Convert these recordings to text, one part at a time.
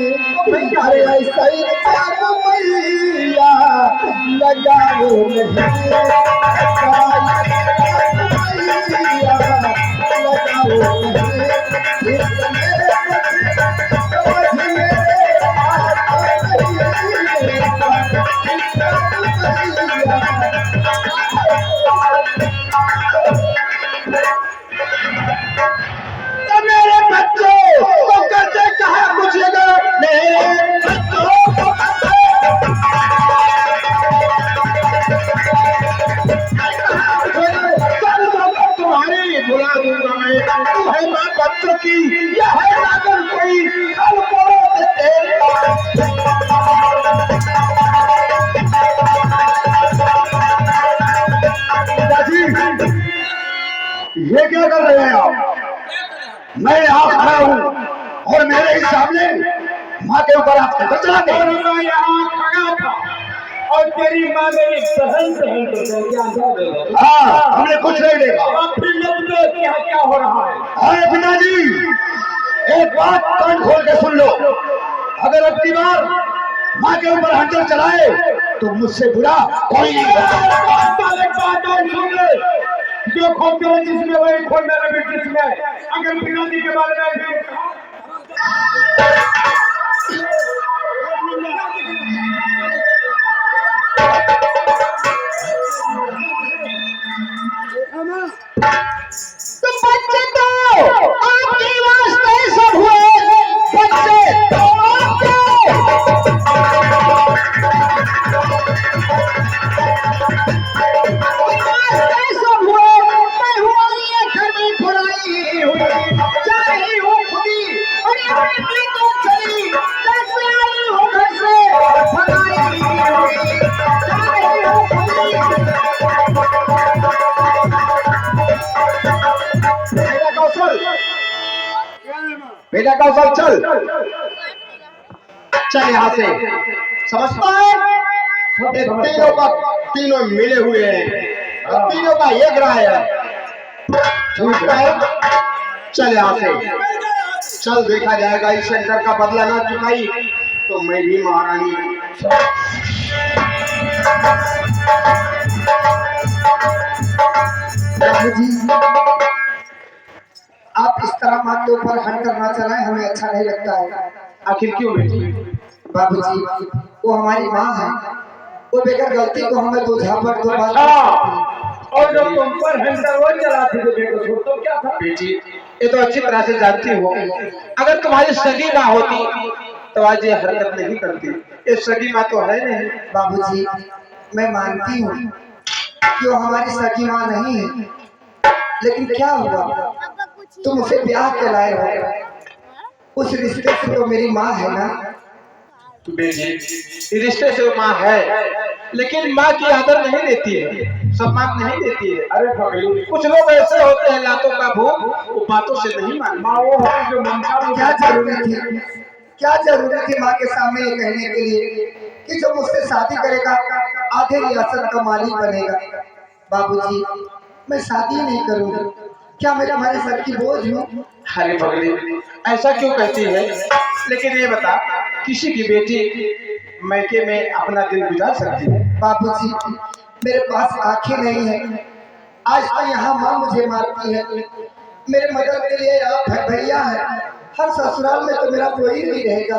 अरे ऐसा ही चारों मैया लगाओ मैया मेरे बच्चों को कैसे कहा पूछेगा मेरे बच्चों को तुम्हारी बुला दूंगा मैं तू है माँ बच्चों की यह है नागर कोई कल बोलो तेरे दादी ये क्या कर रहे हैं आप? मैं यहाँ खड़ा हूँ और मेरे ही सामने माँ के ऊपर आप खबर चला गए। मैं यहाँ खड़ा था और तेरी माँ मेरी बहन हाँ हमने कुछ नहीं देखा। क्या क्या हो रहा है? अरे पिताजी एक बात कान खोल के सुन लो, अगर अब की बार माँ के ऊपर हंटर चलाए तो मुझसे बुरा कोई नहीं होगा। जो खोल मेरे जिसमें वही खोल मेरा भी जिसमें। अगर पिताजी के बारे में तो बच्चे तो आपकी वास्ते सब हुए बच्चे तो सब हुए। मैं हुआ ये घर में बुराई हुई चाहे हो खुदी और ये तो चली कैसे आई हो घर से भगाई हुई चाहे हो खुदी। बेटा कौशल चल चल यहाँ से। समझता है तीनों का तीनों मिले हुए हैं, तीनों का एक राय है। समझता है चल यहाँ से चल, देखा जाएगा इस सेंटर का बदला ना चुकाई तो मैं भी महारानी आप इस तरह माँ के ऊपर हन करना चलाएं हमें अच्छा नहीं लगता है। आखिर क्यों बेटी? बाबूजी वो हमारी माँ है, वो बेकर गलती को हमें बुझा पर तो और जब तुम पर हंटर वो चलाती तो बेटा तो क्या था? बेटी ये तो अच्छी तरह से जानती हो, अगर तुम्हारी सगी माँ होती तो आज ये हरकत नहीं करती। ये सगी माँ तो है नहीं। बाबूजी मैं मानती हूँ कि वो हमारी सगी माँ नहीं है, लेकिन क्या हुआ तुम उसे ब्याह के लाए हो, उस रिश्ते से तो मेरी माँ है ना। बेटी रिश्ते से माँ है लेकिन माँ की आदर नहीं देती है, सम्मान नहीं देती है। अरे भगवान कुछ लोग ऐसे होते हैं लातों का भूख वो बातों से नहीं मानते। माँ वो है जो ममता क्या जरूरी थी, क्या जरूरी थी माँ के सामने ये कहने के लिए कि जो मुझसे शादी करेगा आधे रियासत का मालिक बनेगा। बाबूजी मैं शादी नहीं करूँगा, क्या मैं तुम्हारे सर की बोझ हूँ? अरे भगली ऐसा क्यों कहती है? लेकिन ये बता किसी की बेटी मैके में अपना दिल गुजार सकती है? बाबूजी मेरे पास आंखें नहीं है, आज तो यहाँ माँ मुझे मारती है, मेरे मदद के लिए आप भैया है, हर ससुराल में तो मेरा कोई नहीं रहेगा।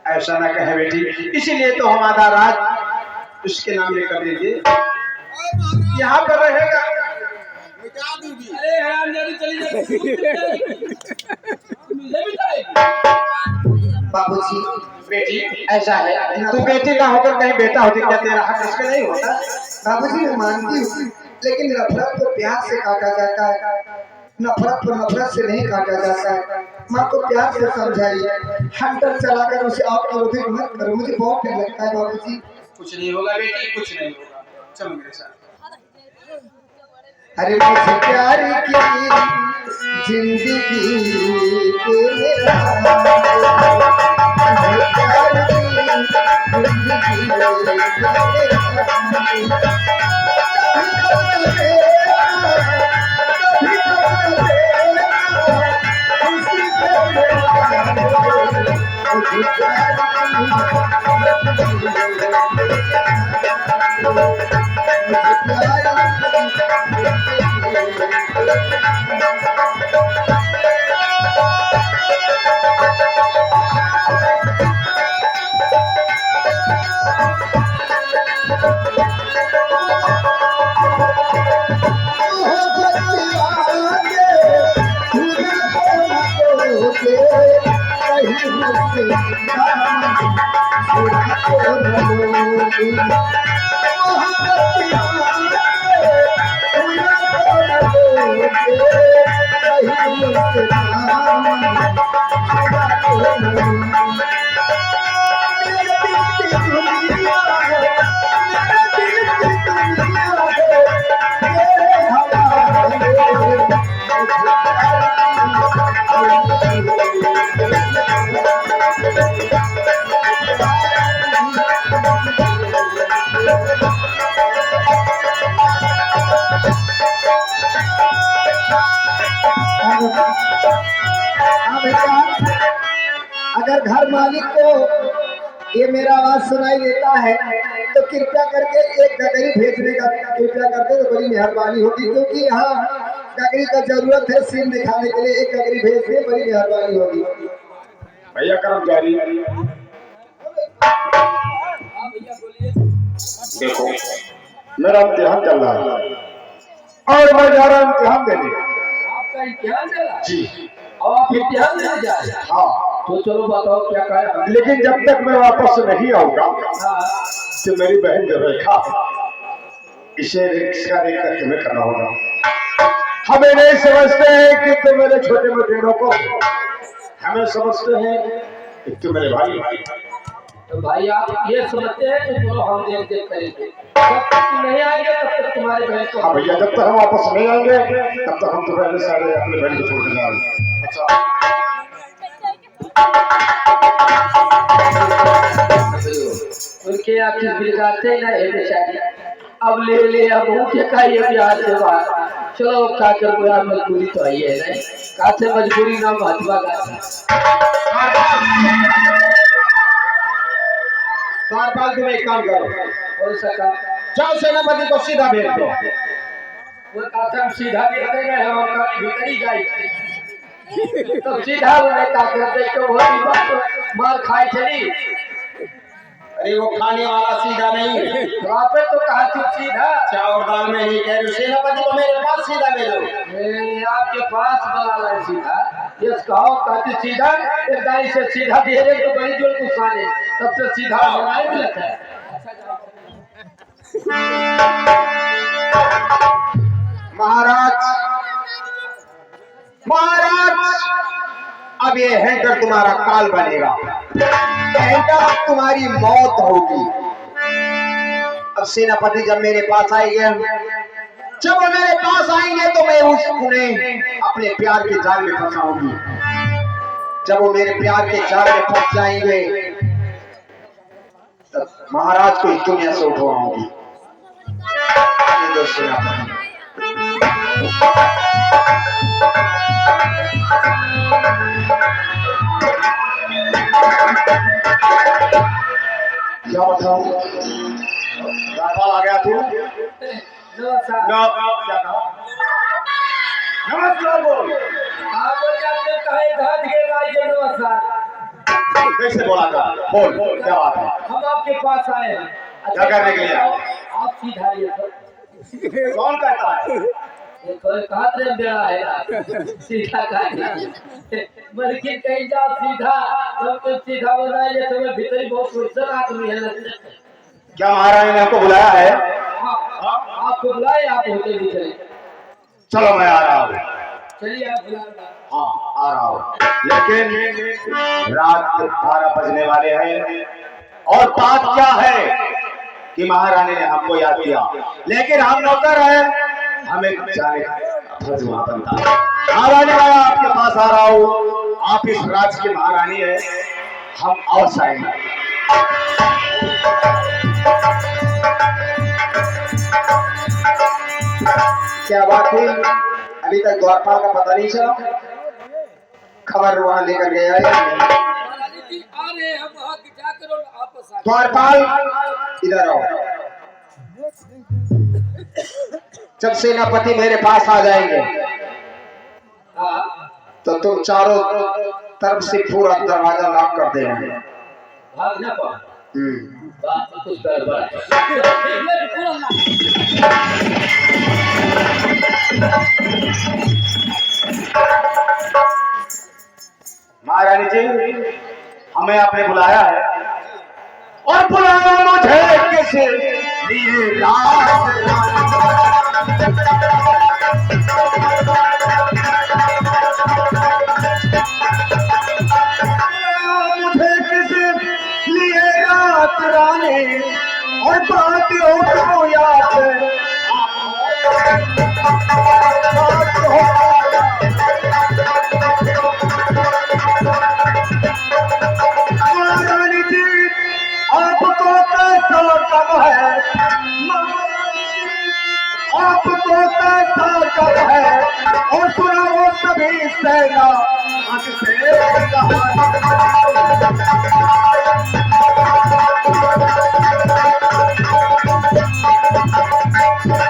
ऐसा ना कहे बेटी, इसीलिए तो हम आधा राज उसके नाम में कर देंगे, यहाँ पर रहेगा। बाबूजी बेटी ऐसा है, तू बेटी का होकर कहीं बेटा होती क्या तेरा हक इसमें नहीं होता? बाबूजी मैं मानती हूँ लेकिन नफरत को प्यार से काटा जाता है, नफरत को नफरत से नहीं काटा जाता है। माँ को प्यार से समझाइए, हंटर चलाकर उसे आप क्रोधित मत करो, मुझे बहुत डर लगता है। बाबूजी कुछ नहीं होगा बेटी, कुछ नहीं होगा, चलो मेरे साथ। अरे मुझे प्यार की जिंदगी अगर घर मालिक को ये मेरा आवाज सुनाई देता है तो कृपया करके एक गगरी भेजने का कृपया करते तो बड़ी मेहरबानी होगी, क्योंकि यहाँ गगरी का जरूरत है सीन दिखाने के लिए। एक गगरी भेज दे, बड़ी मेहरबानी होगी। भैया कर्मचारी देखो मेरा इम्तिहान चल रहा है और मैं जा रहा हूँ इम्तिहान देने। आपका इम्तिहान चल रहा है जी और आप इम्तिहान देने जा रहे हैं? हाँ, तो चलो बताओ क्या कहा। लेकिन जब तक मैं वापस नहीं आऊंगा हाँ, तो मेरी बहन जो रेखा इसे रिक्शा लेकर तुम्हें करना होगा। हमें नहीं समझते हैं कि तुम मेरे छोटे मोटे लोगों को, हमें समझते हैं कि तुम मेरे भाई। तो भाई आप ये समझते हैं तो चलो हम देख देख करेंगे। जब तक तुम नहीं आएंगे तब तक तुम्हारे बहन को। हाँ भैया, जब तक हम वापस नहीं आएंगे तब तक हम तुम्हें सारे अपने बहन को छोड़ के जा रहे हैं। अच्छा उनके आप चीज बिगाते ना है बेचारी। अब ले ले अब उनके का ये बिहार से बाहर चलो क्या कर यार, मजबूरी तो आई है नहीं का से मजबूरी ना महत्वा का। बार बार तुम एक काम करो, हो सका जाओ सेनापति को सीधा भेज दो। वो कहते हम सीधा कहते हैं हम काली भीतरी जाए तो सीधा उन्हें का करते तो वो भी बात मार खाई चली। अरे वो खाने वाला सीधा नहीं, वहाँ पे तो कहा तुम सीधा चावल दाल में नहीं कह रहे। सेनापति को मेरे पास सीधा भेजो। आपके पास बना सीधा ये कहो कहते सीधा एक गाड़ी से सीधा दे रहे तो बड़ी जोर गुस्साने तब से सीधा बनाए भी लगता है। महाराज महाराज, अब ये हैंकर तुम्हारा काल बनेगा, हैंकर अब तुम्हारी मौत होगी। अब सेनापति जब मेरे पास आएंगे, जब वो मेरे पास आएंगे तो मैं उन्हें अपने प्यार के जाल में फंसाऊंगी। जब वो मेरे प्यार के जाल में फंस जाएंगे तब महाराज को इस दुनिया से उठवाऊंगी। ये दो सेनापति क्या बताऊं, रापाल आ गया तू। नमस्कार बोल। आप जाते कहे धात के राज नमस्कार कैसे बोला था, बोल क्या बात है। हम आपके पास आए हैं। क्या करने के लिए? आप सीधा ये कौन कहता है? कहा बेड़ा है ना सीधा मलकिन कहीं जाओ सीधा जब तुम सीधा बनाए तुम्हें भीतर बहुत फुर्सत आदमी है। क्या महारानी ने हमको बुलाया है? आपको बुलाए आप होते भी चले। चलो मैं आ रहा हूँ। चलिए आप बुला। हाँ आ रहा हूँ, लेकिन रात 12 बजने वाले हैं और बात क्या है कि महारानी ने हमको याद किया, लेकिन हम नौकर हैं, हमें जाने का फर्ज वहां बनता है। महारानी मैं आपके पास आ रहा हूँ, आप इस राज्य की महारानी है, हम अवश्य आएंगे। क्या बात है, अभी तक द्वारपाल का पता नहीं चला, खबर वहां लेकर गया है या नहीं? द्वारपाल इधर आओ। जब सेनापति मेरे पास आ जाएंगे हाँ तो तुम चारों तरफ से पूरा दरवाजा लॉक कर देना। भाग ना पा बात कुछ गड़बड़ महारानी जी, हमें आपने बुलाया है और बुलाया मुझे किस लिए मुझे किस लिए रात रानी और बात हो याद महारानी जी, आपको कैसा कब है, आपको कैसा कब है और सुनाओ सभी सेना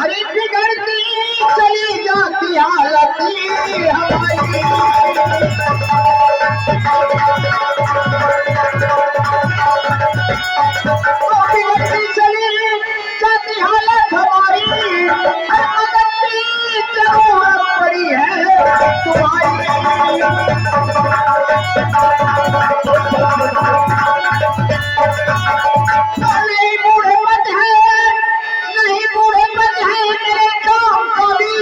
अरे बिगड़ती चली जाती हालत हमारी, बिगड़ती चली जाती हालत हमारी, बदलती जरूरत पड़ी है तुम्हारी। नहीं बूढ़े मत है, नहीं बूढ़े मत है मेरे काम का भी,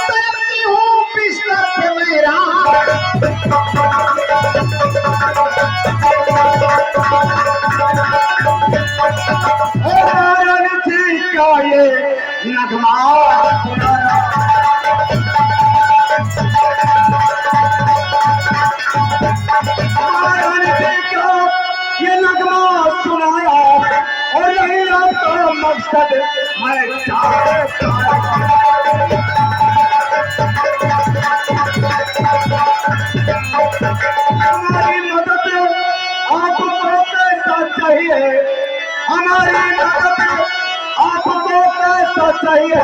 करती हूँ बिस्तर पे मेरा। महारानी जी का ये नगमा महारानी जी का ये नगमा सुनाया और यही आपका मकसद मैं हमारी मदद आपको कैसा चाहिए, हमारी मदद आपको कैसा चाहिए,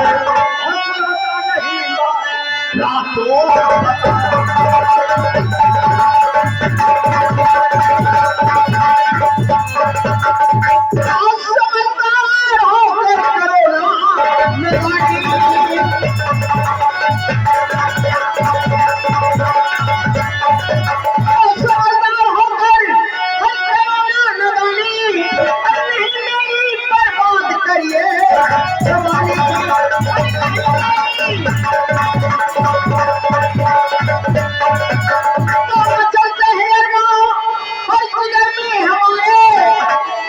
समझदार होकर करो ना समझदार होकर नदानी, नहीं मेरी बर्बाद करिए जवानी। मचलते हैं अरमान हर जिगर में हमारे,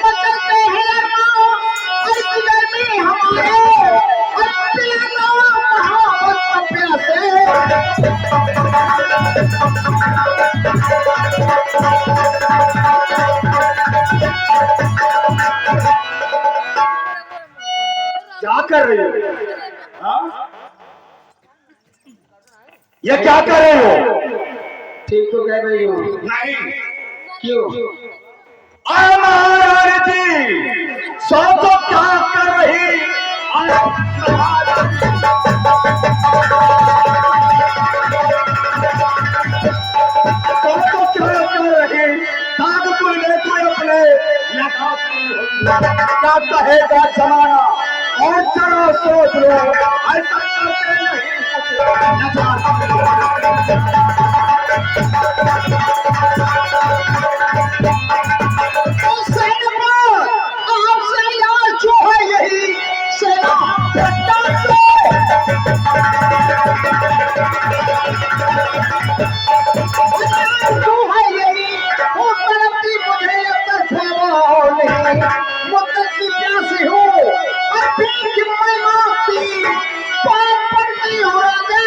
मचलते हैं अरमान हर जिगर में हमारे, और पिलाना मोहब्बत का प्यासे। क्या कर रही हो? हाँ? ये क्या कर रहे हो? ठीक तो कह रही हूँ। नहीं, क्यों? महारानी जी, सो तो क्या कर रही? सो तो क्या कर रही? ताज कोई ले कोई अपने क्या कहेगा जमाना, और जरा सोच लो, ऐसा करते नहीं आपसे यार जो है यही सेना जो है यही, वो तड़पती मुझे नहीं, मुद्दत की प्यासी हूँ और भीख मैं मांगती, पाप पड़ती हूँ राजा।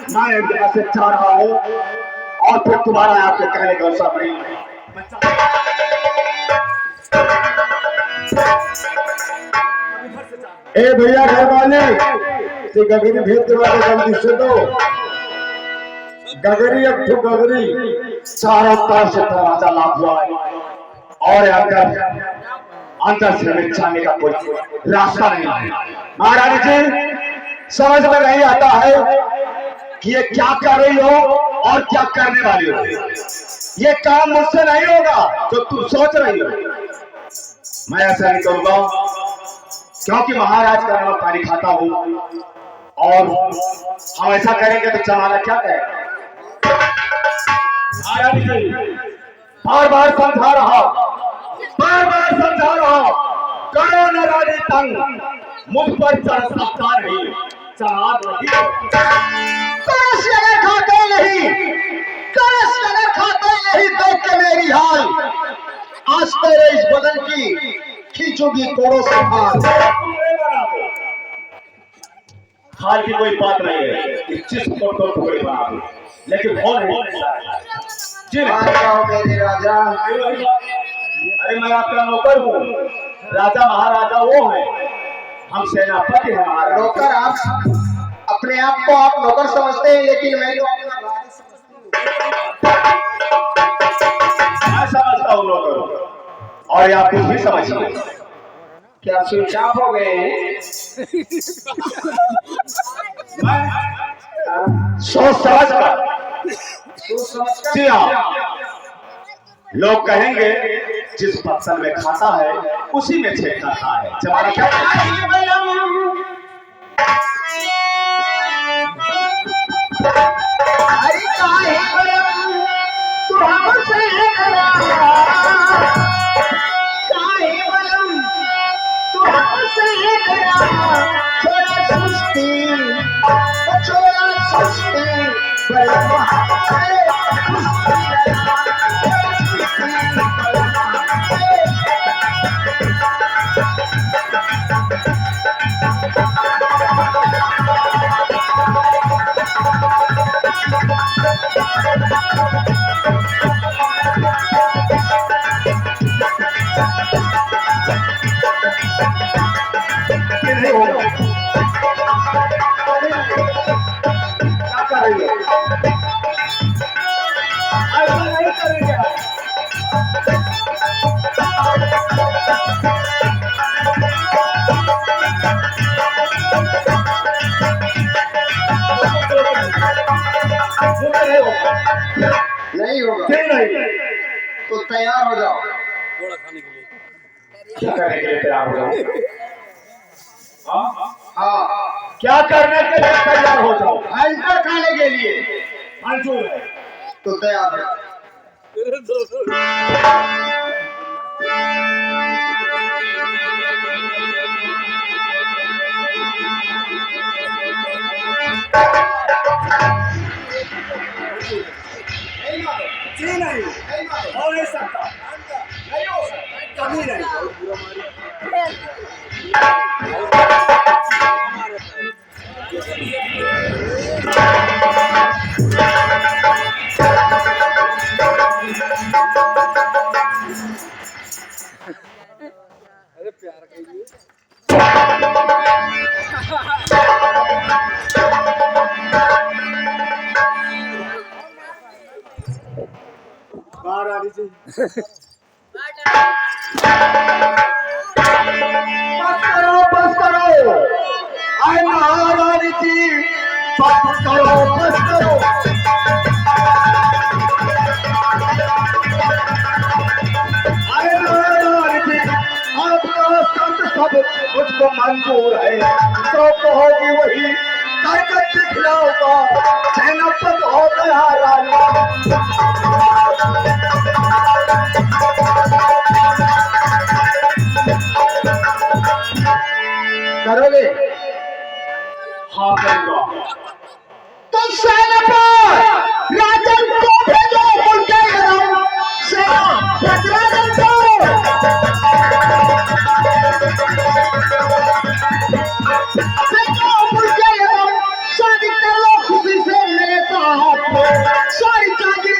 मैं एक जगह से जा रहा हूँ और फिर तुम्हारा आपके कहने का सब नहीं। ए भैया घर वाले, ते गगरी भेज दे वाले जल्दी से दो गगरी अब तो गगरी चारों तरफ से दरवाजा लाभ हुआ है और अंदर से हमें जाने का कोई रास्ता नहीं है। महारानी जी समझ में नहीं आता है कि ये क्या कर रही हो और क्या करने वाली हो। ये काम मुझसे नहीं होगा जो तुम सोच रही हो। मैं ऐसा नहीं करूंगा क्योंकि महाराज का नमक पानी खाता हूं और हम ऐसा करेंगे तो जमाना क्या कहेगा। महारानी जी बार बार समझा रहा करो न रानी तंग मुझ पर चढ़ सकता नहीं चढ़ा नहीं कलश अगर खाते नहीं देख के मेरी हाल आज तेरे इस बदन की खींचोगी कोड़ों से हाल की कोई बात नहीं है जिस को तो टुकड़े बना दो लेकिन हो नहीं जी मेरे राजा। अरे मैं आपका नौकर हूँ राजा महाराजा वो है हम सेनापति हैं महाराज। नौकर आप अपने आप को आप नौकर समझते हैं लेकिन मैं समझता हूँ नौकर और आप कुछ भी समझिए। क्या स्विच ऑफ हो गए हैं? सोच समझ कर जी हाँ लोग कहेंगे जिस फसल में खाता है उसी में छेद खाता है जमाना क्या नहीं होगा तो तैयार हो जाओ क्या करने के लिए तैयार हो जाओ। हाँ क्या करने के लिए तैयार हो जाओ। हंटर खाने के लिए मंजूर है तो तैयार है। नहीं हो नहीं सकता नहीं हो सकता कभी नहीं अरे प्यार कहिए महारानी जी बस करो आए महारानी जी बस करो आए महारानी जी आपका संत सब मुझको मंजूर है तो कहोगी वही करके दिखलाऊंगा सेनापति हो गया राजा। करोगे हाँ करूंगा। तो सेनापति राजन को भेजो उनके सेना राजन को भेजो उनके शादी कर लो खुशी से मेरे साथ सारी चाकरी